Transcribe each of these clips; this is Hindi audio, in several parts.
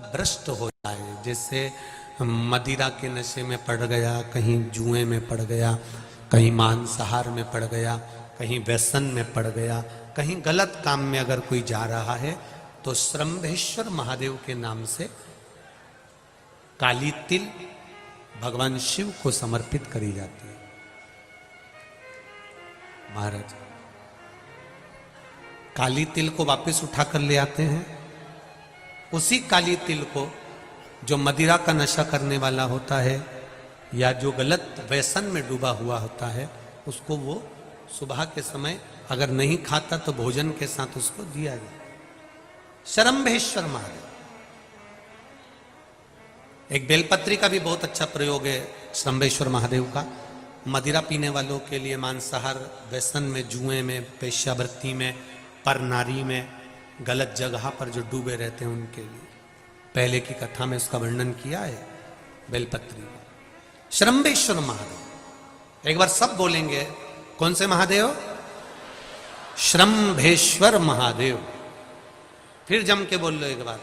भ्रष्ट हो जाए, जैसे मदिरा के नशे में पड़ गया, कहीं जुए में पड़ गया, कहीं मांसाहार में पड़ गया, कहीं व्यसन में पड़ गया, कहीं गलत काम में अगर कोई जा रहा है तो श्रम्भेश्वर महादेव के नाम से काली तिल भगवान शिव को समर्पित करी जाती है। महाराज काली तिल को वापस उठा कर ले आते हैं। उसी काली तिल को जो मदिरा का नशा करने वाला होता है या जो गलत व्यसन में डूबा हुआ होता है, उसको वो सुबह के समय अगर नहीं खाता तो भोजन के साथ उसको दिया जाए। श्रम्भेश्वर महादेव। एक बेलपत्री का भी बहुत अच्छा प्रयोग है श्रम्भेश्वर महादेव का। मदिरा पीने वालों के लिए, मांसाहार, व्यसन में, जुए में, पेशावृत्ति में, पर नारी में, गलत जगह पर जो डूबे रहते हैं उनके लिए। पहले की कथा में उसका वर्णन किया है बेलपत्री का। श्रम्भेश्वर महादेव। एक बार सब बोलेंगे, कौन से महादेव? श्रम्भेश्वर महादेव। फिर जम के बोल लो एक बार,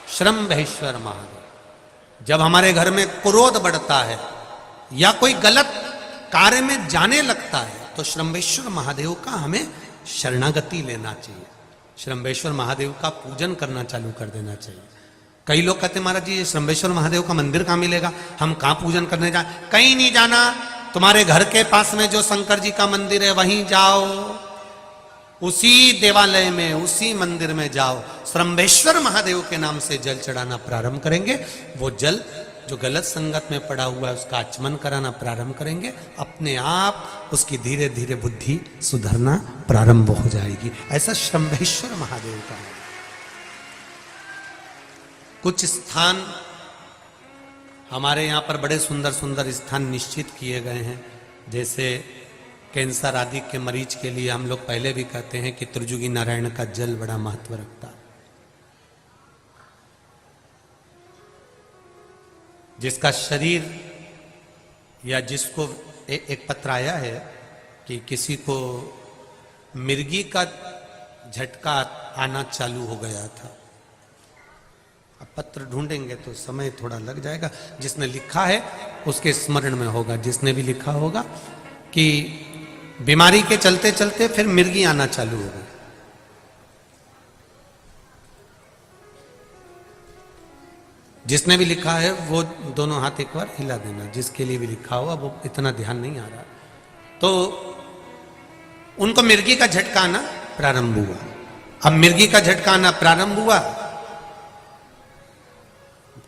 श्रम्भेश्वर महादेव। जब हमारे घर में क्रोध बढ़ता है या कोई गलत कार्य में जाने लगता है तो श्रम्भेश्वर महादेव का हमें शरणागति लेना चाहिए। श्रम्भेश्वर महादेव का पूजन करना चालू कर देना चाहिए। कई लोग कहते महाराज जी, श्रम्भेश्वर महादेव का मंदिर कहाँ मिलेगा, हम कहाँ पूजन करने जाए? कहीं नहीं जाना, तुम्हारे घर के पास में जो शंकर जी का मंदिर है वहीं जाओ, उसी देवालय में, उसी मंदिर में जाओ। श्रम्भेश्वर महादेव के नाम से जल चढ़ाना प्रारंभ करेंगे। वो जल जो गलत संगत में पड़ा हुआ है उसका आचमन कराना प्रारंभ करेंगे। अपने आप उसकी धीरे धीरे बुद्धि सुधरना प्रारंभ हो जाएगी। ऐसा श्रम्भेश्वर महादेव का है। कुछ स्थान हमारे यहाँ पर बड़े सुंदर सुंदर स्थान निश्चित किए गए हैं। जैसे कैंसर आदि के मरीज के लिए हम लोग पहले भी कहते हैं कि त्रिजुगी नारायण का जल बड़ा महत्व रखता है। जिसका शरीर या जिसको एक पत्र आया है कि किसी को मिर्गी का झटका आना चालू हो गया था। अब पत्र ढूंढेंगे तो समय थोड़ा लग जाएगा। जिसने लिखा है उसके स्मरण में होगा। जिसने भी लिखा होगा कि बीमारी के चलते चलते फिर मिर्गी आना चालू हो गई। जिसने भी लिखा है वो दोनों हाथ एक बार हिला देना। जिसके लिए भी लिखा हुआ वो इतना ध्यान नहीं आ रहा, तो उनको मिर्गी का झटका आना प्रारंभ हुआ। अब मिर्गी का झटका आना प्रारंभ हुआ,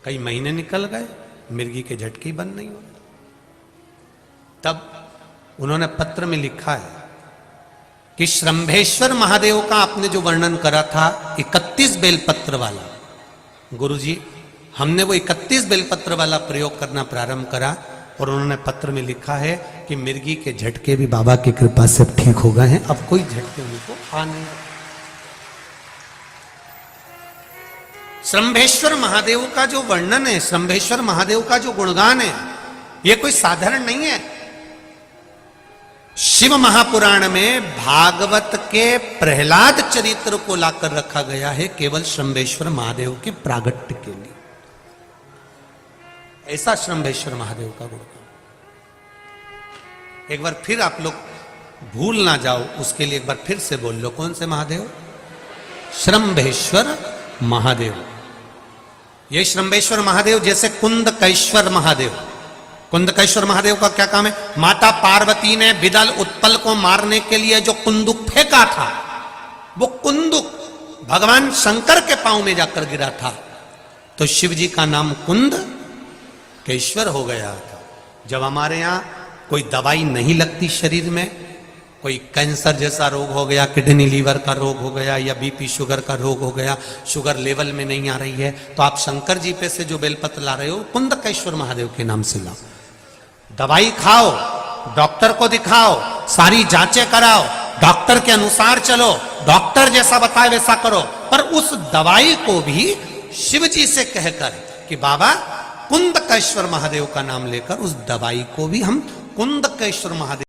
कई महीने निकल गए, मिर्गी के झटके ही बंद नहीं हो रहे। तब उन्होंने पत्र में लिखा है कि श्रम्भेश्वर महादेव का आपने जो वर्णन करा था 31 बेलपत्र वाला, गुरुजी हमने वो 31 बेलपत्र वाला प्रयोग करना प्रारंभ करा। और उन्होंने पत्र में लिखा है कि मिर्गी के झटके भी बाबा की कृपा से ठीक हो गए हैं। अब कोई झटके उनको आ नहीं। श्रम्भेश्वर महादेव का जो वर्णन है, श्रम्भेश्वर महादेव का जो गुणगान है, ये कोई साधारण नहीं है। शिव महापुराण में भागवत के प्रहलाद चरित्र को लाकर रखा गया है केवल श्रम्भेश्वर महादेव के प्रागट्य के लिए। ऐसा श्रम्भेश्वर महादेव का गुणगान। एक बार फिर आप लोग भूल ना जाओ, उसके लिए एक बार फिर से बोल लो, कौन से महादेव? श्रम्भेश्वर महादेव। ये श्रम्भेश्वर महादेव जैसे कुंदकेश्वर महादेव। कुंदकेश्वर महादेव का क्या काम है? माता पार्वती ने बिदल उत्पल को मारने के लिए जो कुंदुक फेंका था, वो कुंदुक भगवान शंकर के पांव में जाकर गिरा था, तो शिव जी का नाम कुंदकेश्वर हो गया था। जब हमारे यहाँ कोई दवाई नहीं लगती शरीर में, कोई कैंसर जैसा रोग हो गया, किडनी लीवर का रोग हो गया, या बीपी शुगर का रोग हो गया, शुगर लेवल में नहीं आ रही है, तो आप शंकर जी पे से जो बेलपत्र ला रहे हो कुंदकेश्वर महादेव के नाम से लाओ। दवाई खाओ, डॉक्टर को दिखाओ, सारी जांचें कराओ, डॉक्टर के अनुसार चलो, डॉक्टर जैसा बताए वैसा करो, पर उस दवाई को भी शिव जी से कहकर कि बाबा कुंदकेश्वर महादेव का नाम लेकर उस दवाई को भी हम कुंदकेश्वर महादेव